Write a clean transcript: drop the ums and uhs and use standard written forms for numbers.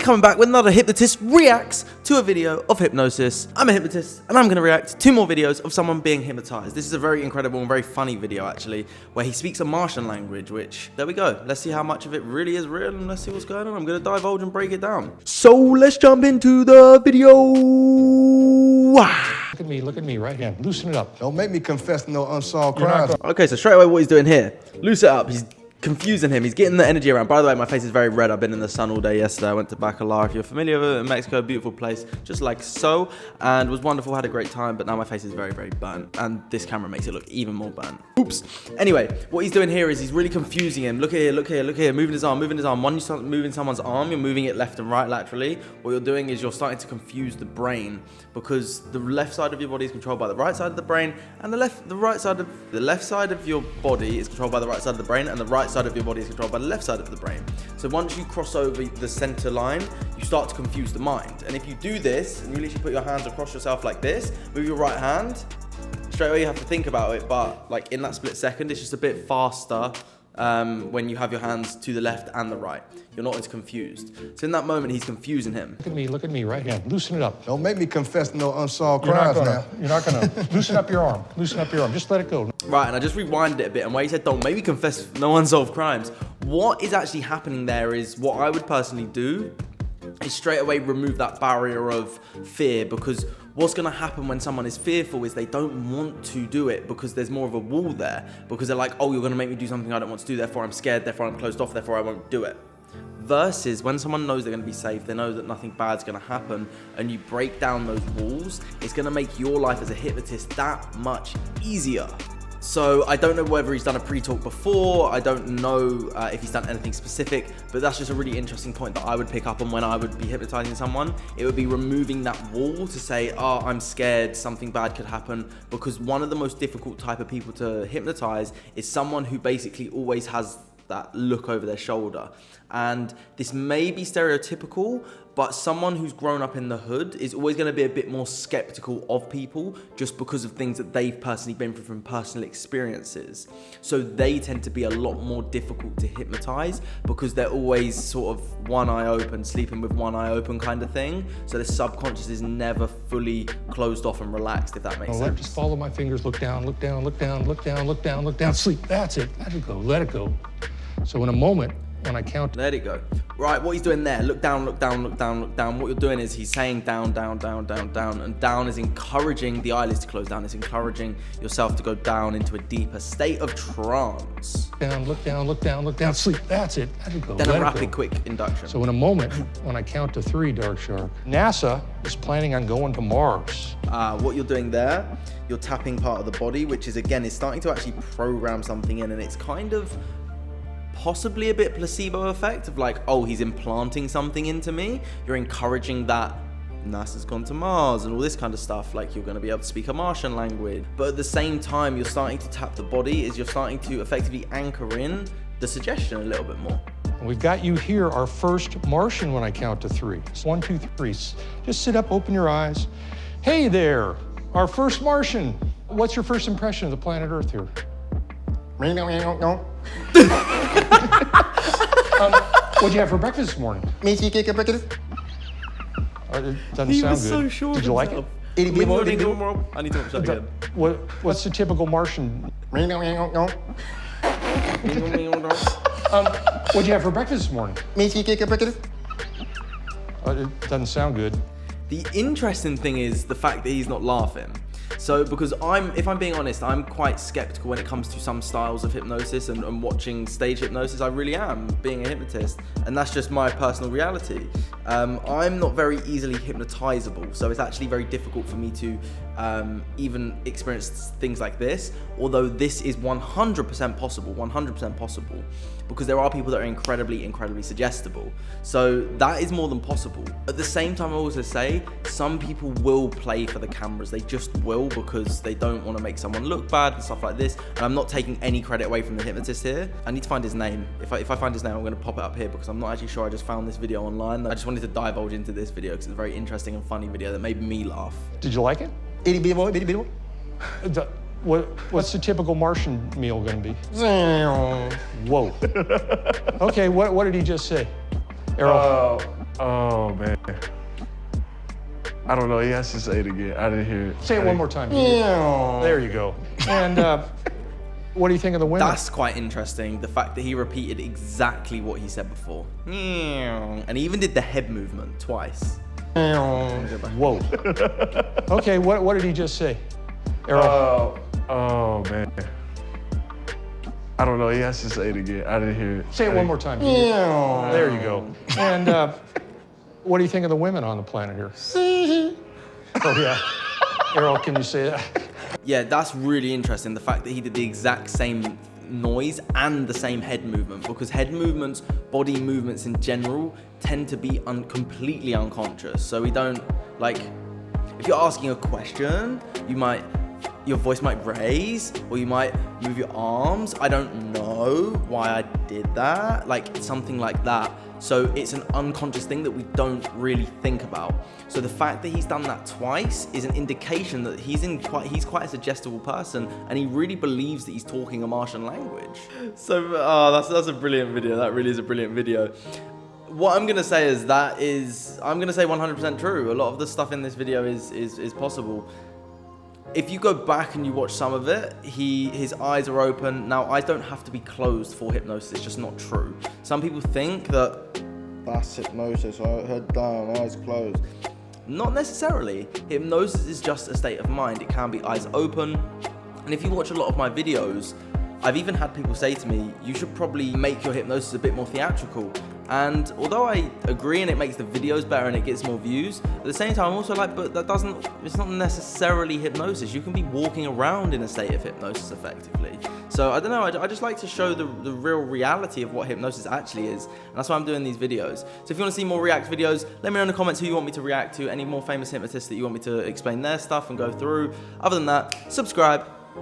coming back with another hypnotist reacts to a video of hypnosis. I'm a hypnotist and I'm going to react to 2 more videos of someone being hypnotized. This is a very incredible and very funny video actually, where he speaks a Martian language, which, there we go. Let's see how much of it really is real and let's see what's going on. I'm going to divulge and break it down. So let's jump into the video. Look at me, right hand. Loosen it up. Don't make me confess no unsolved crimes. Okay, so straight away what he's doing here, loose it up. He's confusing him. He's getting the energy around. By the way, my face is very red. I've been in the sun all day yesterday. I went to Bacalar. If you're familiar with it, in Mexico, beautiful place, just like so, and was wonderful. Had a great time, but now my face is very, very burnt, and this camera makes it look even more burnt. Oops. Anyway, what he's doing here is he's really confusing him. Look here, look here, look here. Moving his arm, moving his arm. When you start moving someone's arm, you're moving it left and right laterally. What you're doing is you're starting to confuse the brain, because the left side of your body is controlled by the right side of the brain, and the left side of your body is controlled by the right side of the brain, and the right side of your body is controlled by the left side of the brain. So once you cross over the center line, you start to confuse the mind. And if you do this, and you literally put your hands across yourself like this, move your right hand, straight away you have to think about it, but like in that split second, it's just a bit faster when you have your hands to the left and the right. You're not as confused. So in that moment, he's confusing him. Look at me, right hand. Loosen it up. Don't make me confess no unsolved crimes now. You're not gonna. Loosen up your arm. Loosen up your arm. Just let it go. Right, and I just rewinded it a bit, and where he said, don't maybe confess no unsolved crimes, what is actually happening there is what I would personally do is straight away remove that barrier of fear, because what's going to happen when someone is fearful is they don't want to do it because there's more of a wall there, because they're like, oh, you're going to make me do something I don't want to do, therefore I'm scared, therefore I'm closed off, therefore I won't do it. Versus when someone knows they're going to be safe, they know that nothing bad's going to happen, and you break down those walls, it's going to make your life as a hypnotist that much easier. So I don't know whether he's done a pre-talk before, I don't know if he's done anything specific, but that's just a really interesting point that I would pick up on when I would be hypnotizing someone. It would be removing that wall to say, oh, I'm scared, something bad could happen, because one of the most difficult type of people to hypnotize is someone who basically always has that look over their shoulder. And this may be stereotypical, but someone who's grown up in the hood is always going to be a bit more skeptical of people just because of things that they've personally been through from personal experiences. So they tend to be a lot more difficult to hypnotize because they're always sort of one eye open, sleeping with one eye open kind of thing. So the subconscious is never fully closed off and relaxed, if that makes sense. Just follow my fingers, look down, look down, look down, look down, look down, look down, sleep. That's it. Let it go, let it go. So in a moment, when I count... Let it go. Right, what he's doing there, look down, look down, look down, look down. What you're doing is he's saying down, down, down, down, down. And down is encouraging the eyelids to close down. It's encouraging yourself to go down into a deeper state of trance. Down, look down, look down, look down, sleep. That's it. Let it go. Then a rapid, quick induction. So in a moment, when I count to 3, Dark Shark, NASA is planning on going to Mars. What you're doing there, you're tapping part of the body, which is, again, is starting to actually program something in, and it's kind of possibly a bit placebo effect of like, oh, he's implanting something into me. You're encouraging that NASA's gone to Mars and all this kind of stuff, like you're going to be able to speak a Martian language. But at the same time, you're starting to tap the body, is you're starting to effectively anchor in the suggestion a little bit more. We've got you here, our first Martian, when I count to 3. 1, 2, 3. Just sit up, open your eyes. Hey there, our first Martian. What's your first impression of the planet Earth here? What'd you have for breakfast this morning? It doesn't He sound was good. so sure Did you like it? I need to watch that again. What's the typical Martian? What'd you have for breakfast this morning? It doesn't sound good. The interesting thing is the fact that he's not laughing. So, because if I'm being honest, I'm quite skeptical when it comes to some styles of hypnosis and watching stage hypnosis. I really am, being a hypnotist, and that's just my personal reality. I'm not very easily hypnotizable, so it's actually very difficult for me to even experience things like this, although this is 100% possible, 100% possible, because there are people that are incredibly, incredibly suggestible. So that is more than possible. At the same time, I also say, some people will play for the cameras. They just will, because they don't want to make someone look bad and stuff like this. And I'm not taking any credit away from the hypnotist here. I need to find his name. If I find his name, I'm going to pop it up here, because I'm not actually sure. I just found this video online. I just wanted to divulge into this video because it's a very interesting and funny video that made me laugh. Did you like it? What's the typical Martian meal going to be? Whoa. Okay, what did he just say? Errol? man. I don't know. He has to say it again. I didn't hear it. Say it one more time. There you go. And what do you think of the women? That's quite interesting. The fact that he repeated exactly what he said before. And he even did the head movement twice. Whoa. Okay, what did he just say? Errol? Oh, man. I don't know. He has to say it again. I didn't hear it. Say it one more time. There you go. And what do you think of the women on the planet here? Oh, yeah. Errol, can you say that? Yeah, that's really interesting. The fact that he did the exact same noise and the same head movement, because head movements, body movements in general, tend to be completely unconscious. So we don't, like, if you're asking a question, your voice might raise, or you might move your arms. I don't know why I did that, like something like that. So it's an unconscious thing that we don't really think about. So the fact that he's done that twice is an indication that he's quite a suggestible person, and he really believes that he's talking a Martian language. So that's a brilliant video. That really is a brilliant video. What I'm gonna say is I'm gonna say 100% true. A lot of the stuff in this video is possible. If you go back and you watch some of it, his eyes are open. Now, eyes don't have to be closed for hypnosis. It's just not true. Some people think that that's hypnosis, head down, eyes closed. Not necessarily. Hypnosis is just a state of mind. It can be eyes open. And if you watch a lot of my videos, I've even had people say to me, you should probably make your hypnosis a bit more theatrical. And although I agree and it makes the videos better and it gets more views, at the same time I'm also like, but it's not necessarily hypnosis. You can be walking around in a state of hypnosis effectively. So I don't know, I just like to show the real reality of what hypnosis actually is. And that's why I'm doing these videos. So if you want to see more react videos, let me know in the comments who you want me to react to, any more famous hypnotists that you want me to explain their stuff and go through. Other than that, subscribe.